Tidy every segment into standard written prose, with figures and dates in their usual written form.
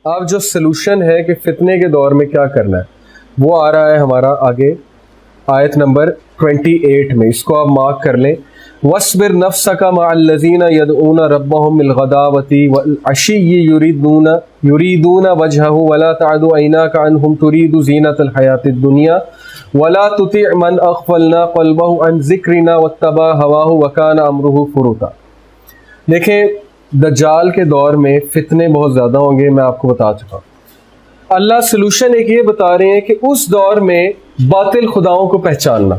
اب جو سلوشن ہے کہ فتنے کے دور میں کیا کرنا ہے وہ آ رہا ہے ہمارا آگے آیت نمبر 28 میں. اس کو آپ مارک کر لیں. وَاصْبِرْ نَفْسَكَ مَعَ الَّذِينَ يَدْعُونَ رَبَّهُمْ بِالْغَدَاوَةِ وَالْعَشِيِّ يُرِيدُونَ وَجْهَهُ وَلَا تَعْدُ عَيْنَاكَ عَنْهُمْ تُرِيدُ زِينَةَ الْحَيَاةِ الدُّنْيَا وَلَا تُطِعْ مَنْ أَغْفَلْنَا قَلْبَهُ عَنْ ذِكْرِنَا وَاتَّبَعَ هَوَاهُ وَكَانَ أَمْرُهُ فُرُطًا. دیکھیں دجال کے دور میں فتنے بہت زیادہ ہوں گے، میں آپ کو بتا چکا ہوں. اللہ سلوشن ایک یہ بتا رہے ہیں کہ اس دور میں باطل خداؤں کو پہچاننا.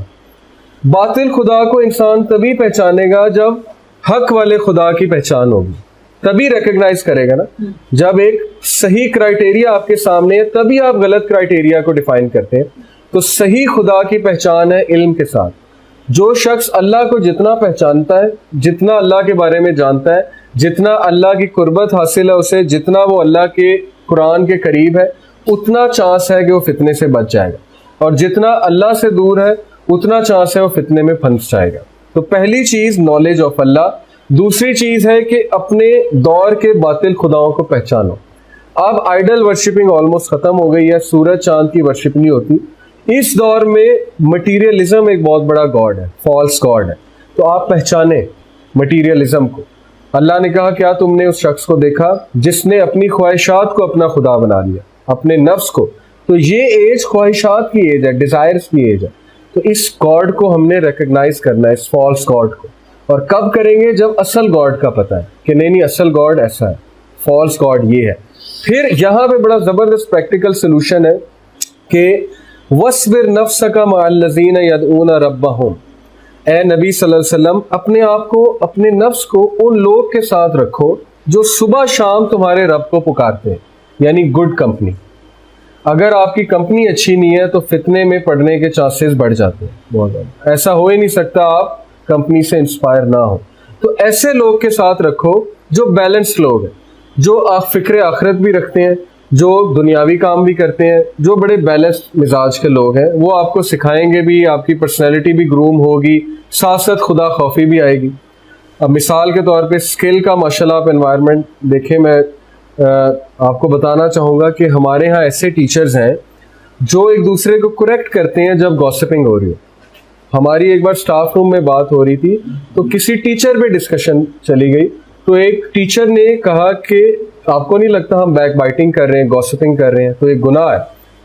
باطل خدا کو انسان تبھی پہچانے گا جب حق والے خدا کی پہچان ہوگی، تبھی ریکگنائز کرے گا نا. جب ایک صحیح کرائٹیریا آپ کے سامنے ہے تبھی آپ غلط کرائٹیریا کو ڈیفائن کرتے ہیں. تو صحیح خدا کی پہچان ہے علم کے ساتھ. جو شخص اللہ کو جتنا پہچانتا ہے، جتنا اللہ کے بارے میں جانتا ہے، جتنا اللہ کی قربت حاصل ہے اسے، جتنا وہ اللہ کے قرآن کے قریب ہے، اتنا چانس ہے کہ وہ فتنے سے بچ جائے گا. اور جتنا اللہ سے دور ہے اتنا چانس ہے وہ فتنے میں پھنس جائے گا. تو پہلی چیز نالج آف اللہ. دوسری چیز ہے کہ اپنے دور کے باطل خداؤں کو پہچانو. اب آئیڈل ورشپنگ آلموسٹ ختم ہو گئی ہے، سورج چاند کی ورشپ نہیں ہوتی. اس دور میں مٹیریلزم ایک بہت بڑا گاڈ ہے، فالس گاڈ ہے. تو آپ پہچانیں مٹیریلزم کو. اللہ نے کہا کیا تم نے اس شخص کو دیکھا جس نے اپنی خواہشات کو اپنا خدا بنا لیا، اپنے نفس کو. تو یہ ایج خواہشات کی ایج ہے، ڈیزائرز کی ایج ہے. تو اس گاڈ کو ہم نے ریکگنائز کرنا ہے، اس فالس گاڈ کو. اور کب کریں گے؟ جب اصل گاڈ کا پتہ ہے کہ نہیں اصل گاڈ ایسا ہے، فالس گاڈ یہ ہے. پھر یہاں پہ بڑا زبردست پریکٹیکل سلوشن ہے کہ وَاصْبِرْ نَفْسَكَ مَعَ الَّذِينَ يَدْعُونَ رَبَّهُمْ. اے نبی صلی اللہ علیہ وسلم اپنے آپ کو، اپنے نفس کو ان لوگ کے ساتھ رکھو جو صبح شام تمہارے رب کو پکارتے ہیں، یعنی گڈ کمپنی. اگر آپ کی کمپنی اچھی نہیں ہے تو فتنے میں پڑنے کے چانسز بڑھ جاتے ہیں بہت زیادہ. ایسا ہو ہی نہیں سکتا آپ کمپنی سے انسپائر نہ ہو. تو ایسے لوگ کے ساتھ رکھو جو بیلنسڈ لوگ ہیں، جو آپ فکر آخرت بھی رکھتے ہیں، جو دنیاوی کام بھی کرتے ہیں، جو بڑے بیلنسڈ مزاج کے لوگ ہیں. وہ آپ کو سکھائیں گے بھی، آپ کی پرسنالٹی بھی گروم ہوگی، ساتھ ساتھ خدا خوفی بھی آئے گی. اب مثال کے طور پہ اسکل کا ماشاءاللہ آپ انوائرمنٹ دیکھیں. میں آپ کو بتانا چاہوں گا کہ ہمارے ہاں ایسے ٹیچرز ہیں جو ایک دوسرے کو کریکٹ کرتے ہیں جب گوسپنگ ہو رہی ہو. ہماری ایک بار سٹاف روم میں بات ہو رہی تھی تو کسی ٹیچر پہ ڈسکشن چلی گئی. تو ایک ٹیچر نے کہا کہ آپ کو نہیں لگتا ہم بیک بائٹنگ کر رہے ہیں، گوسپنگ کر رہے ہیں تو ایک گناہ ہے،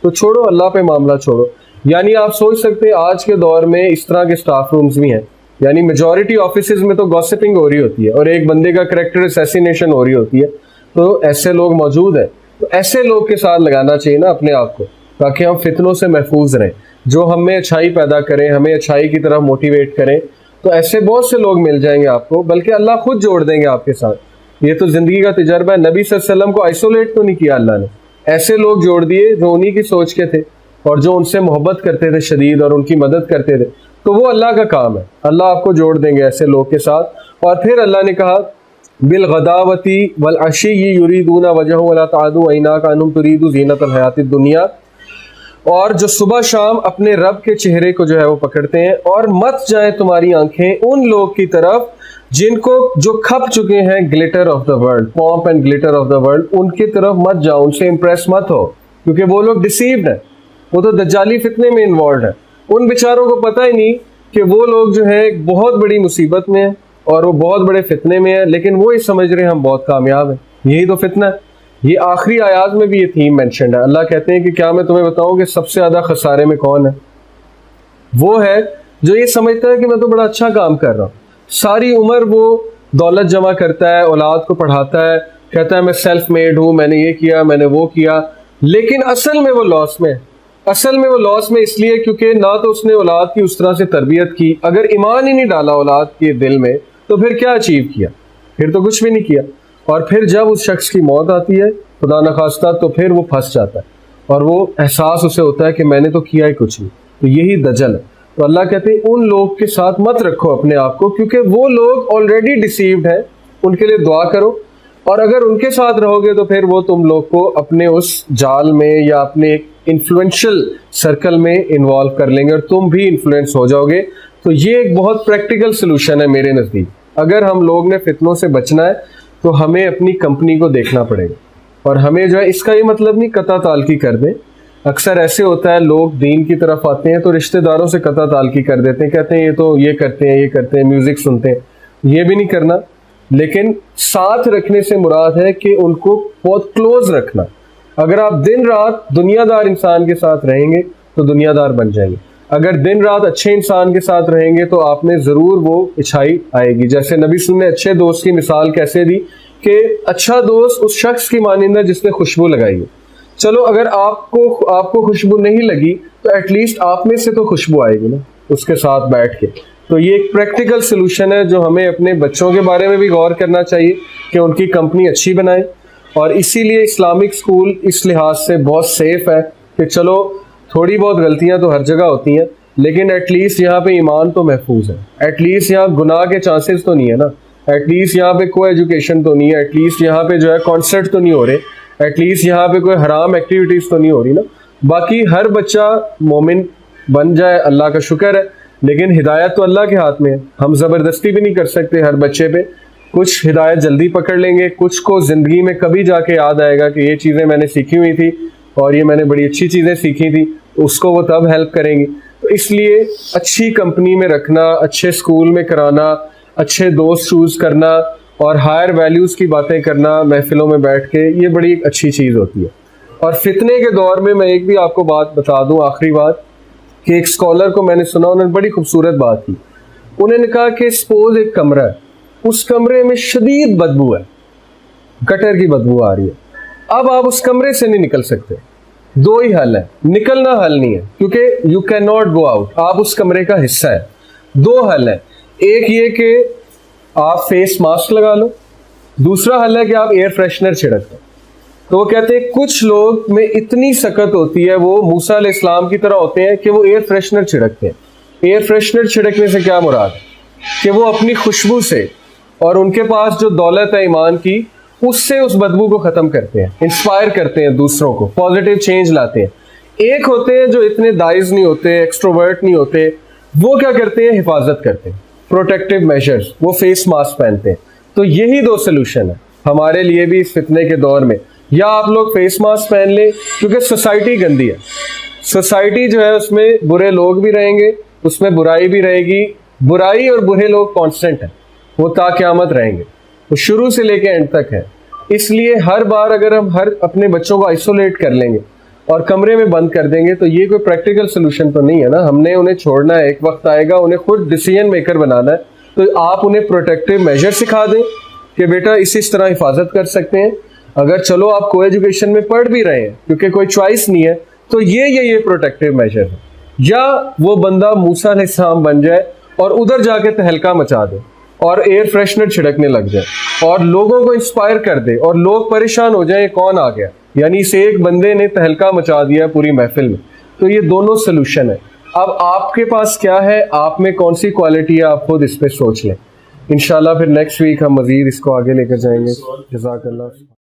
تو چھوڑو اللہ پہ معاملہ چھوڑو. یعنی آپ سوچ سکتے ہیں آج کے دور میں اس طرح کے سٹاف رومز بھی ہیں. یعنی میجورٹی آفیسز میں تو گوسپنگ ہو رہی ہوتی ہے اور ایک بندے کا کریکٹر اسیسینیشن ہو رہی ہوتی ہے. تو ایسے لوگ موجود ہیں. تو ایسے لوگ کے ساتھ لگانا چاہیے نا اپنے آپ کو، تاکہ ہم فتنوں سے محفوظ رہیں، جو ہمیں اچھائی پیدا کریں، ہمیں اچھائی کی طرف موٹیویٹ کریں. تو ایسے بہت سے لوگ مل جائیں گے آپ کو، بلکہ اللہ خود جوڑ دیں گے آپ کے ساتھ. یہ تو زندگی کا تجربہ ہے. نبی صلی اللہ علیہ وسلم کو آئسولیٹ تو نہیں کیا اللہ نے، ایسے لوگ جوڑ دیے جو انہی کی سوچ کے تھے اور جو ان سے محبت کرتے تھے شدید اور ان کی مدد کرتے تھے. تو وہ اللہ کا کام ہے، اللہ آپ کو جوڑ دیں گے ایسے لوگ کے ساتھ. اور پھر اللہ نے کہا بالغداوتی والعشی یریدون وجہہ ولا تعد عیناک عنہم ترید زینۃ الحیاۃ الدنیا. اور جو صبح شام اپنے رب کے چہرے کو جو ہے وہ پکڑتے ہیں، اور مت جائیں تمہاری آنکھیں ان لوگ کی طرف جن کو جو کھپ چکے ہیں glitter of the world, pomp and glitter of the world. ان کی طرف مت جاؤ، ان سے امپریس مت ہو، کیونکہ وہ لوگ ڈیسیوڈ ہیں، وہ تو دجالی فتنے میں انوالوڈ ہیں. ان بیچاروں کو پتہ ہی نہیں کہ وہ لوگ جو ہے ایک بہت بڑی مصیبت میں ہیں اور وہ بہت بڑے فتنے میں ہیں، لیکن وہ ہی سمجھ رہے ہیں ہم بہت کامیاب ہیں. یہی تو فتنہ ہے. یہ آخری آیات میں بھی یہ تھیم مینشنڈ ہے. اللہ کہتے ہیں کہ کیا میں تمہیں بتاؤں کہ سب سے زیادہ خسارے میں کون ہے؟ وہ ہے جو یہ سمجھتا ہے کہ میں تو بڑا اچھا کام کر رہا ہوں، ساری عمر وہ دولت جمع کرتا ہے، اولاد کو پڑھاتا ہے، کہتا ہے میں سیلف میڈ ہوں، میں نے یہ کیا، میں نے وہ کیا، لیکن اصل میں وہ لاس میں ہے. اصل میں وہ لاس میں اس لیے کیونکہ نہ تو اس نے اولاد کی اس طرح سے تربیت کی. اگر ایمان ہی نہیں ڈالا اولاد کے دل میں تو پھر کیا اچیو کیا؟ پھر تو کچھ بھی نہیں کیا. اور پھر جب اس شخص کی موت آتی ہے خدا نخواستہ تو پھر وہ پھنس جاتا ہے اور وہ احساس اسے ہوتا ہے کہ میں نے تو کیا ہی کچھ نہیں. تو یہی دجل ہے. تو اللہ کہتے ہیں ان لوگ کے ساتھ مت رکھو اپنے آپ کو، کیونکہ وہ لوگ آلریڈی ڈیسیوڈ ہیں. ان کے لیے دعا کرو، اور اگر ان کے ساتھ رہو گے تو پھر وہ تم لوگ کو اپنے اس جال میں یا اپنے ایک انفلوئنشل سرکل میں انوالو کر لیں گے اور تم بھی انفلوئنس ہو جاؤ گے. تو یہ ایک بہت پریکٹیکل سلوشن ہے میرے نزدیک. اگر ہم لوگ نے فتنوں سے بچنا ہے تو ہمیں اپنی کمپنی کو دیکھنا پڑے گا. اور ہمیں جو ہے اس کا یہ مطلب نہیں قطع تعلقی کر دیں. اکثر ایسے ہوتا ہے لوگ دین کی طرف آتے ہیں تو رشتہ داروں سے قطع تعلقی کر دیتے ہیں, کہتے ہیں یہ تو یہ کرتے ہیں میوزک سنتے ہیں. یہ بھی نہیں کرنا, لیکن ساتھ رکھنے سے مراد ہے کہ ان کو بہت کلوز رکھنا. اگر آپ دن رات دنیا دار انسان کے ساتھ رہیں گے تو دنیا دار بن جائیں گے. اگر دن رات اچھے انسان کے ساتھ رہیں گے تو آپ میں ضرور وہ اچھائی آئے گی. جیسے نبی صلی اللہ علیہ وسلم نے اچھے دوست کی مثال کیسے دی کہ اچھا دوست اس شخص کی مانند ہے جس نے خوشبو لگائی ہے. چلو اگر آپ کو خوشبو نہیں لگی تو ایٹ لیسٹ آپ میں سے تو خوشبو آئے گی نا اس کے ساتھ بیٹھ کے. تو یہ ایک پریکٹیکل سلوشن ہے جو ہمیں اپنے بچوں کے بارے میں بھی غور کرنا چاہیے کہ ان کی کمپنی اچھی بنائیں. اور اسی لیے اسلامک اسکول اس لحاظ سے بہت سیف ہے کہ چلو تھوڑی بہت غلطیاں تو ہر جگہ ہوتی ہیں لیکن ایٹ لیسٹ یہاں پہ ایمان تو محفوظ ہے. ایٹ لیسٹ یہاں گناہ کے چانسز تو نہیں ہے نا. ایٹ لیسٹ یہاں پہ کوئی ایجوکیشن تو نہیں ہے. ایٹ لیسٹ یہاں پہ جو ہے کانسرٹ تو نہیں ہو رہے. ایٹ لیسٹ یہاں پہ کوئی حرام ایکٹیویٹیز تو نہیں ہو رہی نا. باقی ہر بچہ مومن بن جائے اللہ کا شکر ہے, لیکن ہدایت تو اللہ کے ہاتھ میں ہے. ہم زبردستی بھی نہیں کر سکتے ہر بچے پہ. کچھ ہدایت جلدی پکڑ لیں گے, کچھ کو زندگی میں کبھی جا کے یاد آئے گا کہ یہ چیزیں میں نے سیکھی ہوئی تھی اور یہ میں نے بڑی اچھی چیزیں سیکھی تھی, اس کو وہ تب ہیلپ کریں گے. تو اس لیے اچھی کمپنی میں رکھنا, اچھے اسکول میں کرانا, اچھے دوست چوز کرنا اور ہائر ویلیوز کی باتیں کرنا محفلوں میں بیٹھ کے, یہ بڑی ایک اچھی چیز ہوتی ہے. اور فتنے کے دور میں ایک بھی آپ کو بات بتا دوں, آخری بات, کہ ایک اسکالر کو میں نے سنا, انہوں نے بڑی خوبصورت بات کی. انہوں نے کہا کہ سپوز ایک کمرہ ہے, اس کمرے میں شدید بدبو ہے, گٹر کی بدبو آ رہی ہے. اب آپ اس کمرے سے نہیں نکل سکتے. دو ہی حل ہے, نکلنا حل نہیں ہے کیونکہ you can not go out, آپ اس کمرے کا حصہ ہے. دو حل ہے, ایک یہ کہ آپ فیس ماسک لگا لو, دوسرا حل ہے کہ آپ ایئر فریشنر چھڑک دو. تو وہ کہتے ہیں کچھ لوگ میں اتنی سکت ہوتی ہے, وہ موسیٰ علیہ السلام کی طرح ہوتے ہیں کہ وہ ایئر فریشنر چھڑکتے ہیں. ایئر فریشنر چھڑکنے سے کیا مراد ہے کہ وہ اپنی خوشبو سے اور ان کے پاس جو دولت ہے ایمان کی, اس سے اس بدبو کو ختم کرتے ہیں, انسپائر کرتے ہیں دوسروں کو, پازیٹیو چینج لاتے ہیں. ایک ہوتے ہیں جو اتنے دائز نہیں ہوتے, ایکسٹروورٹ نہیں ہوتے, وہ کیا کرتے ہیں, حفاظت کرتے ہیں, پروٹیکٹیو میجرز, وہ فیس ماسک پہنتے ہیں. تو یہی دو سلوشن ہے ہمارے لیے بھی اس فتنے کے دور میں. یا آپ لوگ فیس ماسک پہن لیں کیونکہ سوسائٹی گندی ہے, سوسائٹی جو ہے اس میں برے لوگ بھی رہیں گے, اس میں برائی بھی رہے گی. برائی اور برے لوگ کانسٹنٹ ہیں, وہ تا قیامت رہیں گے, وہ شروع سے لے کے اینڈ تک ہے. اس لیے ہر بار اگر ہم اپنے بچوں کو آئسولیٹ کر لیں گے اور کمرے میں بند کر دیں گے تو یہ کوئی پریکٹیکل سلوشن تو نہیں ہے نا. ہم نے انہیں چھوڑنا ہے, ایک وقت آئے گا انہیں خود ڈیسیژن میکر بنانا ہے. تو آپ انہیں پروٹیکٹیو میجر سکھا دیں کہ بیٹا اس طرح حفاظت کر سکتے ہیں. اگر چلو آپ کو ایجوکیشن میں پڑھ بھی رہے ہیں کیونکہ کوئی چوائس نہیں ہے, تو یہ پروٹیکٹیو میجر ہے. یا وہ بندہ موسیٰ علیہ السلام بن جائے اور ادھر جا کے تہلکہ مچا دے اور ایئر فریشنر چھڑکنے لگ جائے اور لوگوں کو انسپائر کر دے اور لوگ پریشان ہو جائیں کون آ گیا, یعنی اس ایک بندے نے تہلکہ مچا دیا پوری محفل میں. تو یہ دونوں سلوشن ہے. اب آپ کے پاس کیا ہے, آپ میں کون سی کوالٹی ہے, آپ خود اس پہ سوچ لیں. انشاءاللہ پھر نیکسٹ ویک ہم مزید اس کو آگے لے کر جائیں گے. جزاک اللہ.